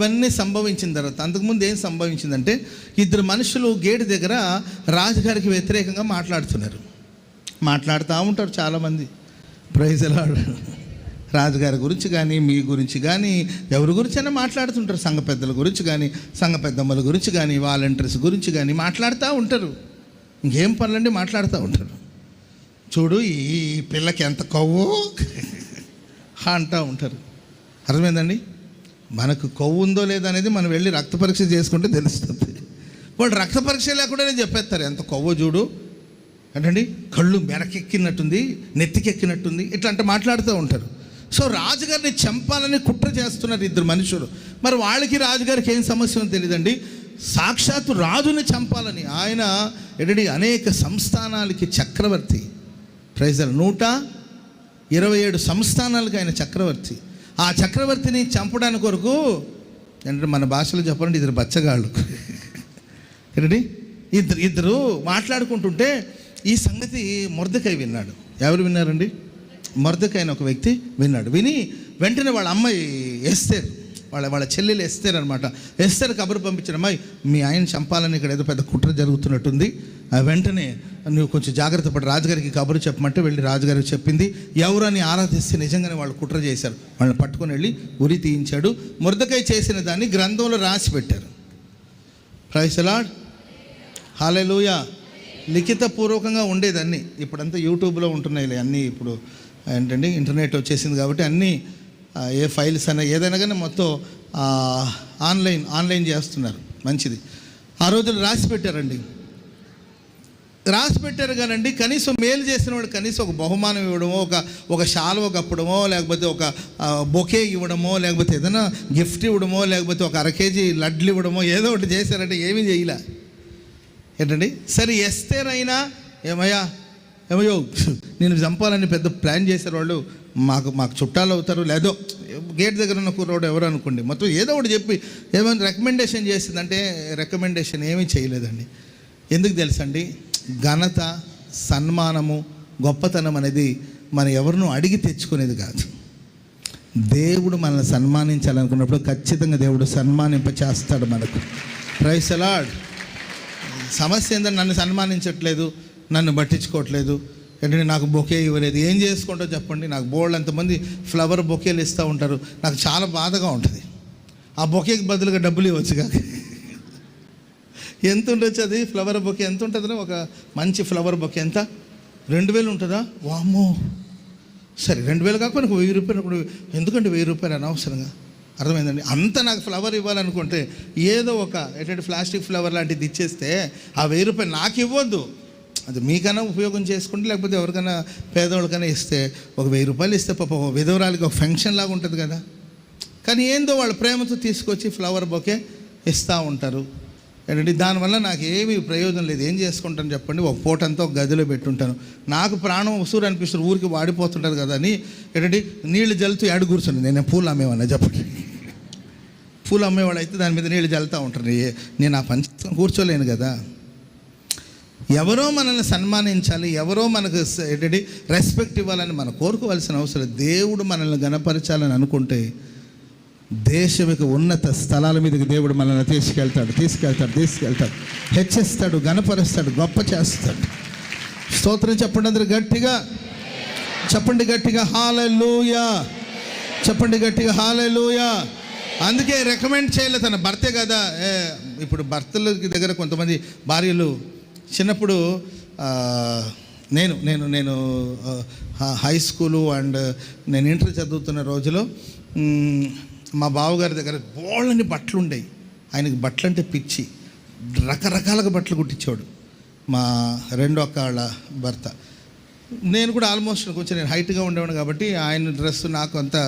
ఇవన్నీ సంభవించిన తర్వాత అంతకుముందు ఏం సంభవించిందంటే, ఇద్దరు మనుషులు గేటు దగ్గర రాజుగారికి వ్యతిరేకంగా మాట్లాడుతూ ఉంటారు చాలామంది. Praise the lord. రాజుగారి గురించి కానీ, మీ గురించి కానీ, ఎవరి గురించి అయినా మాట్లాడుతుంటారు. సంఘ పెద్దల గురించి కానీ, సంఘ పెద్దమ్మల గురించి కానీ, వాలంటీర్స్ గురించి కానీ మాట్లాడుతూ ఉంటారు. ఇంకేం పనులండి, మాట్లాడుతూ ఉంటారు. చూడు ఈ పిల్లకి ఎంత కొవ్వు అంటూ ఉంటారు. అర్థమైందండి? మనకు కొవ్వు ఉందో లేదో అనేది మనం వెళ్ళి రక్త పరీక్ష చేసుకుంటే తెలుస్తుంది. వాళ్ళు రక్త పరీక్ష లేకుండానే చెప్పేస్తారు ఎంత కొవ్వు చూడు ఏంటండి, కళ్ళు మెరకెక్కినట్టుంది, నెత్తికెక్కినట్టుంది, ఇట్లా అంటే మాట్లాడుతూ ఉంటారు. సో రాజుగారిని చంపాలని కుట్ర చేస్తున్నారు ఇద్దరు మనుషులు. మరి వాళ్ళకి రాజుగారికి ఏం సమస్య ఉందో తెలియదండి. సాక్షాత్తు రాజుని చంపాలని ఆయన ఏంటండి అనేక సంస్థానాలకి చక్రవర్తి. ప్రైజ్ 127 సంస్థానాలకు ఆయన చక్రవర్తి. ఆ చక్రవర్తిని చంపడానికి కొరకు ఏంటంటే మన భాషలో చెప్పాలంటే ఇద్దరు బచ్చగాళ్ళు ఏంటండి, ఇద్దరు మాట్లాడుకుంటుంటే ఈ సంగతి మొర్దెకై విన్నాడు. ఎవరు విన్నారండి? మొర్దెకై అని ఒక వ్యక్తి విన్నాడు. విని వెంటనే వాళ్ళ అమ్మాయి ఎస్తేర్, వాళ్ళ చెల్లెలు ఎస్తేర్ అనమాట. ఎస్తేర్ కబురు పంపించిన, అమ్మాయి మీ ఆయన చంపాలని ఇక్కడ ఏదో పెద్ద కుట్ర జరుగుతున్నట్టుంది, వెంటనే నువ్వు కొంచెం జాగ్రత్త పడి రాజుగారికి కబురు చెప్పమంటే వెళ్ళి రాజుగారికి చెప్పింది. ఎవరని ఆరాధిస్తే నిజంగానే వాళ్ళు కుట్ర చేశారు. వాళ్ళని పట్టుకొని వెళ్ళి ఉరి తీయించాడు. మొర్దెకై చేసిన దాన్ని గ్రంథంలో రాసి పెట్టారు. Praise the Lord. హల్లెలూయా. లిఖితపూర్వకంగా ఉండేదన్నీ ఇప్పుడంతా యూట్యూబ్లో ఉంటున్నాయి అన్నీ. ఇప్పుడు ఏంటండి ఇంటర్నెట్ వచ్చేసింది కాబట్టి అన్నీ ఏ ఫైల్స్ అయినా ఏదైనా కానీ మొత్తం ఆన్లైన్ చేస్తున్నారు. మంచిది. ఆ రోజులు రాసి పెట్టారు కానండి. కనీసం మేలు చేసిన వాడు కనీసం ఒక బహుమానం ఇవ్వడమో, ఒక శాలువ కప్పడమో, లేకపోతే ఒక బొకే ఇవ్వడమో, లేకపోతే ఏదైనా గిఫ్ట్ ఇవ్వడమో, లేకపోతే ఒక 1 కేజీ లడ్లు ఇవ్వడమో ఏదో ఒకటి చేశారంటే ఏమీ చేయలే ఏంటండి. సరే ఎస్తేర్ అయినా ఏమయ్యో నేను చంపాలని పెద్ద ప్లాన్ చేశారు వాళ్ళు, మాకు చుట్టాలు అవుతారు, లేదో గేట్ దగ్గర ఉన్న కుర్రోడు ఎవరు అనుకోండి, మొత్తం ఏదో ఒకటి చెప్పి ఏమైనా రికమెండేషన్ చేసిందంటే రికమెండేషన్ ఏమీ చేయలేదండి. ఎందుకు తెలుసండి? ఘనత, సన్మానము, గొప్పతనం అనేది మనం ఎవరినూ అడిగి తెచ్చుకునేది కాదు. దేవుడు మనల్ని సన్మానించాలనుకున్నప్పుడు ఖచ్చితంగా దేవుడు సన్మానింప చేస్తాడు మనకు. Praise the lord. సమస్య ఏంటంటే నన్ను సన్మానించట్లేదు, నన్ను పట్టించుకోవట్లేదు, ఏంటంటే నాకు బొకే ఇవ్వలేదు, ఏం చేసుకుంటో చెప్పండి. నాకు బోల్డ్ అంతమంది ఫ్లవర్ బొకేలు ఇస్తూ ఉంటారు, నాకు చాలా బాధగా ఉంటుంది. ఆ బొకేకి బదులుగా డబ్బులు ఇవ్వచ్చు కాక ఎంత ఉండొచ్చు అది? ఫ్లవర్ బొకే ఎంత ఉంటుందో? ఒక మంచి ఫ్లవర్ బొకే ఎంత? 2000 ఉంటుందా? వామ్మో. సరే 2000 కాకపోతే నాకు 1000 రూపాయలు. ఎందుకంటే 1000 రూపాయలు అనవసరంగా. అర్థమైందండి? అంత నాకు ఫ్లవర్ ఇవ్వాలనుకుంటే ఏదో ఒక ఏంటంటే ప్లాస్టిక్ ఫ్లవర్ లాంటిది ఇచ్చేస్తే ఆ 1000 రూపాయలు నాకు ఇవ్వద్దు, అది మీకైనా ఉపయోగం చేసుకుంటే లేకపోతే ఎవరికైనా పేదవాళ్ళకైనా ఇస్తే ఒక 1000 రూపాయలు ఇస్తే పాప విధవరాలకి ఒక ఫంక్షన్ లాగా ఉంటుంది కదా. కానీ ఏందో వాళ్ళ ప్రేమతో తీసుకొచ్చి ఫ్లవర్ బొకే ఇస్తూ ఉంటారు ఏంటంటే. దానివల్ల నాకు ఏమీ ప్రయోజనం లేదు. ఏం చేసుకుంటాను చెప్పండి? ఒక పూటంతా ఒక గదిలో పెట్టుంటాను, నాకు ప్రాణం ఉసూరు అనిపిస్తుంది, ఊరికి వాడిపోతుంటారు కదా అని ఏంటంటే నీళ్లు జల్లుతూ ఏడు కూర్చుంది. నేను పూలు అమ్మేవాడినా చెప్పండి? పూలు అమ్మేవాడు అయితే దాని మీద నీళ్ళు జల్లుతూ ఉంటారు. నేను ఆ పని కూర్చోలేను కదా. ఎవరో మనల్ని సన్మానించాలి, ఎవరో మనకు ఏంటంటే రెస్పెక్ట్ ఇవ్వాలని మనం కోరుకోవాల్సిన అవసరం. దేవుడు మనల్ని గణపరచాలని అనుకుంటే దేశంకి ఉన్నత స్థలాల మీదకి దేవుడు మనల్ని తీసుకెళ్తాడు, హెచ్చిస్తాడు, గణపరుస్తాడు, గొప్ప చేస్తాడు. స్తోత్రం చెప్పండి అందరూ గట్టిగా. చెప్పండి గట్టిగా హల్లెలూయా. చెప్పండి గట్టిగా హల్లెలూయా. అందుకే రికమెండ్ చేయలేదు తన భర్తే కదా. ఇప్పుడు భర్తల దగ్గర కొంతమంది భార్యలు చిన్నప్పుడు నేను హై స్కూలు అండ్ నేను ఇంటర్ చదువుతున్న రోజులో మా బావగారి దగ్గర బోళ్ళని బట్టలు ఉండేవి. ఆయనకి బట్టలు అంటే పిచ్చి, రకరకాలుగా బట్టలు కుట్టించేవాడు మా రెండో అక్క వాళ్ళ భర్త. నేను కూడా ఆల్మోస్ట్ కొంచెం నేను హైట్గా ఉండేవాడు కాబట్టి ఆయన డ్రెస్ నాకు అంతా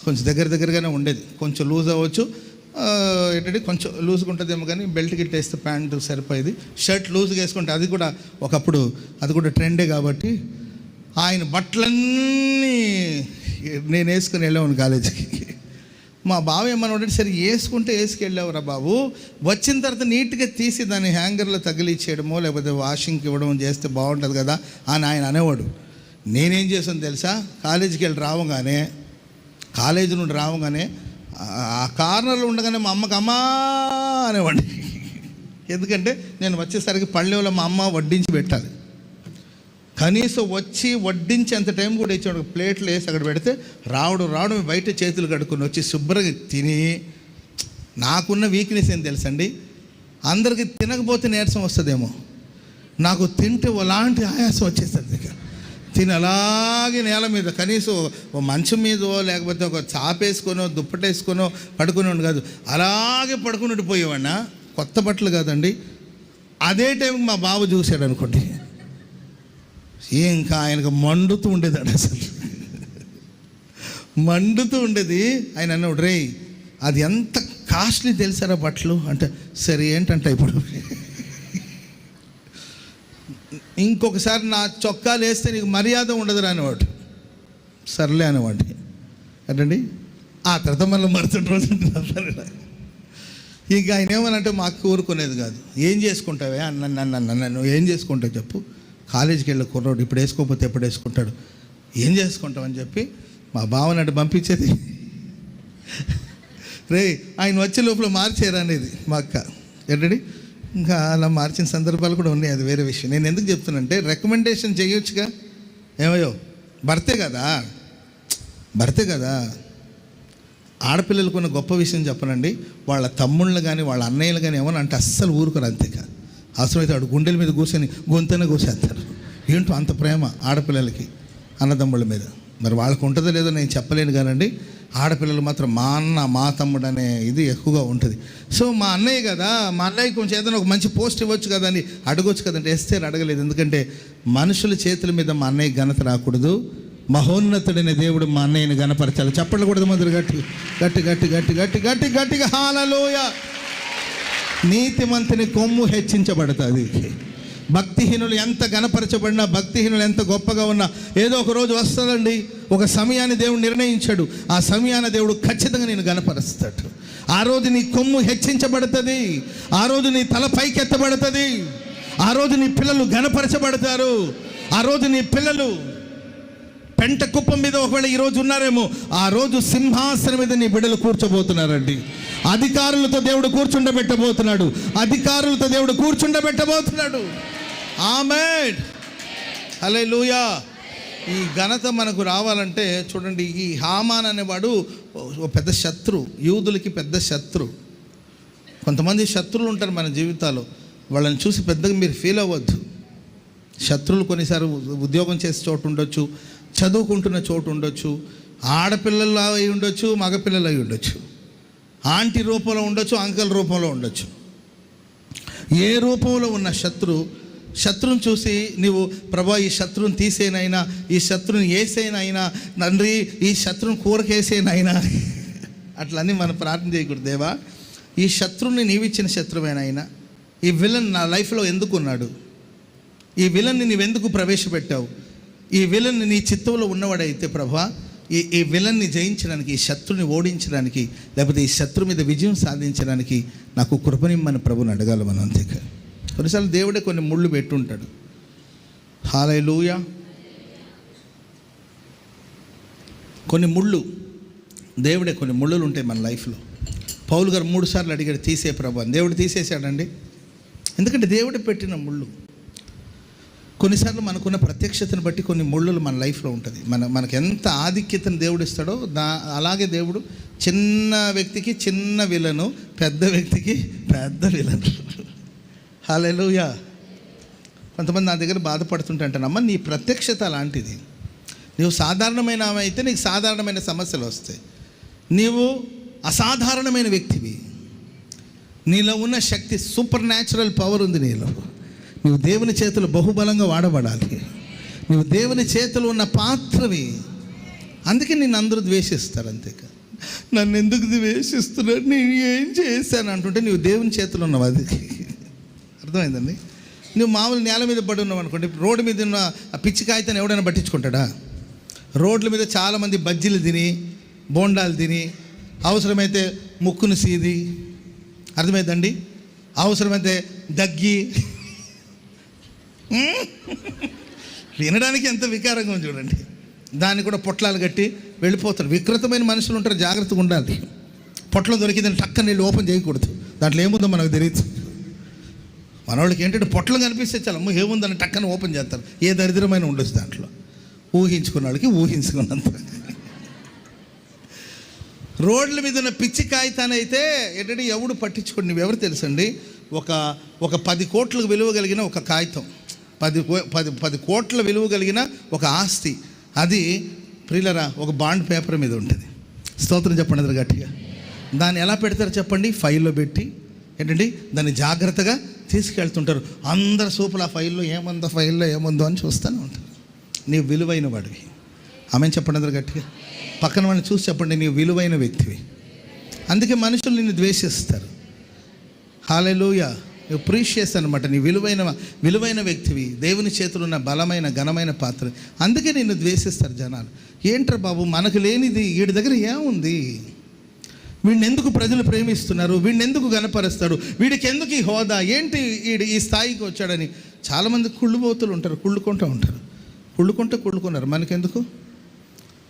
కొంచెం దగ్గరగానే ఉండేది. కొంచెం లూజ్ అవ్వచ్చు ఏంటంటే కొంచెం లూజ్గా ఉంటుందేమో, కానీ బెల్ట్ గిట్ వేస్తే ప్యాంటు సరిపోయేది. షర్ట్ లూజ్గా వేసుకుంటే అది కూడా ఒకప్పుడు అది కూడా ట్రెండే కాబట్టి ఆయన బట్టలన్నీ నేను వేసుకుని వెళ్ళాను కాలేజీకి. మా బావ ఏమన్నా సరే వేసుకుంటే వేసుకెళ్ళావురా బాబు, వచ్చిన తర్వాత నీట్గా తీసి దాన్ని హ్యాంగర్లో తగిలిచ్చేయడమో లేకపోతే వాషింగ్కి ఇవ్వడం చేస్తే బాగుంటుంది కదా అని ఆయన అనేవాడు. నేనేం చేసాను తెలుసా? కాలేజీకి వెళ్ళి కాలేజీ నుండి రావగానే ఆ కార్నర్లో ఉండగానే మా అమ్మకి అమ్మా అనేవాడి. ఎందుకంటే నేను వచ్చేసరికి పళ్ళెంలో మా అమ్మ వడ్డించి పెట్టాలి. కనీసం వచ్చి వడ్డించేంత టైం కూడా ఇచ్చాడు. ప్లేట్లు వేసి అక్కడ పెడితే రావడం బయట చేతులు కడుక్కొని వచ్చి శుభ్రంగా తిని. నాకున్న వీక్నెస్ ఏం తెలుసండి, అందరికీ తినకపోతే నీరసం వస్తుందేమో, నాకు తింటే అలాంటి ఆయాసం వచ్చేస్తుంది. తిని అలాగే నేల మీద కనీసం ఒక మంచం మీదో లేకపోతే ఒక చాపేసుకొనో దుప్పటేసుకొనో పడుకుని కాదు, అలాగే పడుకుని ఉండిపోయేవాడినా. కొత్త బట్టలు కాదండి. అదే టైంకి మా బాబు చూశాడు అనుకోండి, ఇంకా ఆయనకు మండుతూ ఉండేది. అసలు మండుతూ ఉండేది. ఆయన అన్నాడు, రే అది ఎంత కాస్ట్లీ తెలుసారా బట్టలు అంటే, సరే ఏంటంట ఇప్పుడు ఇంకొకసారి నా చొక్కాలు వేస్తే నీకు మర్యాద ఉండదు అనేవాడు. సర్లే అనేవాడి అంటండి. ఆ తర్వాత మళ్ళీ మరుసటి రోజు ఇంకా ఆయన ఏమనంటే మాకు కోరుకునేది కాదు. ఏం చేసుకుంటావే నన్ను ఏం చేసుకుంటావు చెప్పు, కాలేజీకి వెళ్ళి కుర్రోడు ఇప్పుడు వేసుకోకపోతే ఎప్పుడు వేసుకుంటాడు, ఏం చేసుకుంటామని చెప్పి మా బావనట్టు పంపించేది. రే ఆయన వచ్చే లోపల మార్చేరా అనేది మా అక్క. ఏంటండి ఇంకా అలా మార్చిన సందర్భాలు కూడా ఉన్నాయి, అది వేరే విషయం. నేను ఎందుకు చెప్తున్నానంటే రికమెండేషన్ చేయొచ్చుగా. ఏమయ్యో భర్తే కదా. ఆడపిల్లలకు ఉన్న గొప్ప విషయం చెప్పనండి, వాళ్ళ తమ్ముళ్ళు కానీ వాళ్ళ అన్నయ్యలు కానీ ఏమన్నా అంటే అస్సలు ఊరుకోరు. అంతేకా అవసరమైతే వాడు గుండెల మీద కూర్చొని గొంతనే కూర్చేస్తారు. ఏంటో అంత ప్రేమ ఆడపిల్లలకి అన్నదమ్ముళ్ళ మీద. మరి వాళ్ళకు ఉంటుందో లేదో నేను చెప్పలేను కానండి, ఆడపిల్లలు మాత్రం మా అన్న మా తమ్ముడు అనే ఇది ఎక్కువగా ఉంటుంది. సో మా అన్నయ్య కదా, మా అన్నయ్య కొంచెం ఏదైనా ఒక మంచి పోస్ట్ ఇవ్వచ్చు కదా అని అడగొచ్చు కదంటే ఎస్తేర్ అడగలేదు. ఎందుకంటే మనుషుల చేతుల మీద మా అన్నయ్య ఘనత రాకూడదు, మహోన్నతుడైన దేవుడు మా అన్నయ్యని ఘనపరచాలి. చెప్పండి కూడా మొదలు గట్టిగా హల్లెలూయా. నీతిమంతుని కొమ్ము హెచ్చించబడుతుంది. భక్తిహీనులు ఎంత ఘనపరచబడినా, భక్తిహీనులు ఎంత గొప్పగా ఉన్నా ఏదో ఒక రోజు వస్తుందండి. ఒక సమయాన్ని దేవుడు నిర్ణయించాడు, ఆ సమయాన్ని దేవుడు ఖచ్చితంగా నేను ఘనపరుస్తాడు. ఆ రోజు నీ కొమ్ము హెచ్చించబడుతుంది, ఆ రోజు నీ తల పైకెత్తబడుతుంది, ఆ రోజు నీ పిల్లలు ఘనపరచబడతారు, ఆ రోజు నీ పిల్లలు పెంట కుప్పం మీద ఒకవేళ ఈరోజు ఉన్నారేమో, ఆ రోజు సింహాసనం మీద నీ బిడ్డలు కూర్చోబోతున్నారండి. అధికారులతో దేవుడు కూర్చుండబెట్టబోతున్నాడు. ఆమేన్, హల్లెలూయా. ఈ ఘనత మనకు రావాలంటే చూడండి, ఈ హామాన్ అనేవాడు ఒక పెద్ద శత్రు, యూదులకి పెద్ద శత్రు. కొంతమంది శత్రువులు ఉంటారు మన జీవితాల్లో, వాళ్ళని చూసి పెద్దగా మీరు ఫీల్ అవ్వద్దు. శత్రువులు కొన్నిసార్లు ఉద్యోగం చేసే చోటు ఉండొచ్చు, చదువుకుంటున్న చోటు ఉండొచ్చు, ఆడపిల్లలు అయి ఉండొచ్చు, మగపిల్లలు అయి ఉండొచ్చు, ఆంటీ రూపంలో ఉండొచ్చు, అంకల్ రూపంలో ఉండొచ్చు. ఏ రూపంలో ఉన్న శత్రువుని చూసి నీవు ప్రభా ఈ శత్రువుని తీసేనైనా, ఈ శత్రువుని వేసేనైనా, తండ్రి ఈ శత్రువుని కూరకేసేనైనా అట్లన్నీ మనం ప్రార్థన చేయకూడదు. దేవా ఈ శత్రువుని నీవిచ్చిన శత్రువేనైనా, ఈ విలన్ నా లైఫ్లో ఎందుకు ఉన్నాడు, ఈ విలన్ని నీవెందుకు ప్రవేశపెట్టావు, ఈ విలన్ని నీ చిత్తంలో ఉన్నవాడైతే ప్రభా ఈ విలన్ని జయించడానికి, ఈ శత్రుని ఓడించడానికి, లేకపోతే ఈ శత్రు మీద విజయం సాధించడానికి నాకు కృపనిమ్మని ప్రభుని అడగాలి మనం. అంతేకా కొన్నిసార్లు దేవుడే కొన్ని ముళ్ళు పెట్టుంటాడు. హల్లెలూయా. కొన్ని ముళ్ళులు ఉంటాయి మన లైఫ్లో. పౌలు గారు 3 సార్లు అడిగాడు తీసే ప్రభు అని, దేవుడు తీసేశాడండి. ఎందుకంటే దేవుడు పెట్టిన ముళ్ళు. కొన్నిసార్లు మనకున్న ప్రత్యక్షతను బట్టి కొన్ని ముళ్ళులు మన లైఫ్లో ఉంటుంది. మనకు ఎంత ఆధిక్యతను దేవుడు ఇస్తాడో అలాగే దేవుడు చిన్న వ్యక్తికి చిన్న విలను, పెద్ద వ్యక్తికి పెద్ద విలను. హల్లెలూయా. కొంతమంది నా దగ్గర బాధపడుతుంటారమ్మా, నీ ప్రత్యక్షత అలాంటిది. నీవు సాధారణమైన అయితే నీకు సాధారణమైన సమస్యలు వస్తాయి. నీవు అసాధారణమైన వ్యక్తివి, నీలో ఉన్న శక్తి, సూపర్ న్యాచురల్ పవర్ ఉంది నీలో. నువ్వు దేవుని చేతులు బహుబలంగా వాడబడాలి. నువ్వు దేవుని చేతులు ఉన్న పాత్రవి. అందుకే నిన్ను అందరూ ద్వేషిస్తారు. అంతేకా నన్ను ఎందుకు ద్వేషిస్తున్నాడు, నేను ఏం చేశాను అంటుంటే నువ్వు దేవుని చేతులు ఉన్నావు. అది అర్థమైందండి. నువ్వు మామూలు నేల మీద పడి ఉన్నావు అనుకోండి, రోడ్డు మీద ఉన్న ఆ పిచ్చి కాగితాన్ని ఎవడైనా పట్టించుకుంటాడా? రోడ్ల మీద చాలామంది బజ్జీలు తిని, బోండాలు తిని, అవసరమైతే ముక్కును సీది, అర్థమైందండి, అవసరమైతే దగ్గి, వినడానికి ఎంత వికారంగా ఉంది చూడండి. దాన్ని కూడా పొట్లాలు కట్టి వెళ్ళిపోతారు. వికృతమైన మనుషులు ఉంటారు, జాగ్రత్తగా ఉండాలి. పొట్టలో దొరికిందని టక్కన నీళ్ళు ఓపెన్ చేయకూడదు. దాంట్లో ఏముందో మనకు తెలియదు. మనవాళ్ళకి ఏంటంటే పొట్టలు కనిపిస్తే చాలా అమ్మ ఏముందని టక్కన ఓపెన్ చేస్తారు. ఏ దరిద్రమైన ఉండొచ్చు దాంట్లో. ఊహించుకున్న వాళ్ళకి ఊహించుకున్నంత. రోడ్ల మీద ఉన్న పిచ్చి కాగితాన్ని అయితే ఏంటంటే ఎవడు పట్టించుకోండి. నువ్వెవరు తెలుసండి? ఒక 10 కోట్లకు విలువ కలిగిన ఒక కాగితం, 10 కోట్ల విలువ కలిగిన ఒక ఆస్తి, అది ప్రియులరా ఒక బాండ్ పేపర్ మీద ఉంటుంది. స్తోత్రం చెప్పండి అందరు గట్టిగా. దాన్ని ఎలా పెడతారు చెప్పండి? ఫైల్లో పెట్టి ఏంటండి దాన్ని జాగ్రత్తగా తీసుకెళ్తుంటారు. అందరు సూపర్ ఆ ఫైల్లో ఏముందో అని చూస్తూనే ఉంటారు. నీవు విలువైన వాడివి. ఆమెను చెప్పండి అందరు గట్టిగా. పక్కన వాళ్ళని చూసి చెప్పండి, నీవు విలువైన వ్యక్తివి. అందుకే మనుషులు నిన్ను ద్వేషిస్తారు. హల్లెలూయా. నువ్వు ప్రీషియస్ అనమాట. నీ విలువైన వ్యక్తివి. దేవుని చేతులు ఉన్న బలమైన ఘనమైన పాత్ర. అందుకే నిన్ను ద్వేషిస్తారు జనాలు. ఏంట్రా బాబు మనకు లేనిది వీడి దగ్గర ఏముంది? వీడిని ఎందుకు ప్రజలు ప్రేమిస్తున్నారు? వీడిని ఎందుకు గణపరుస్తారు? వీడికి ఎందుకు ఈ హోదా? ఏంటి వీడు ఈ స్థాయికి వచ్చాడని చాలామంది కుళ్ళుబోతులు ఉంటారు. కుళ్ళుకున్నారు. మనకెందుకు?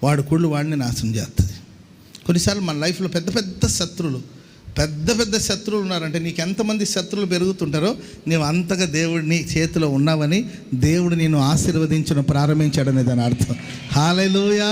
వాడు కుళ్ళు వాడిని నాశనం చేస్తుంది. కొన్నిసార్లు మన లైఫ్లో పెద్ద శత్రువులు ఉన్నారంటే నీకు ఎంతమంది శత్రువులు పెరుగుతుంటారో నీవు అంతగా దేవుడిని చేతిలో ఉన్నావని, దేవుడు నిన్ను ఆశీర్వదించడం ప్రారంభించాడనే దాని అర్థం. హల్లెలూయా.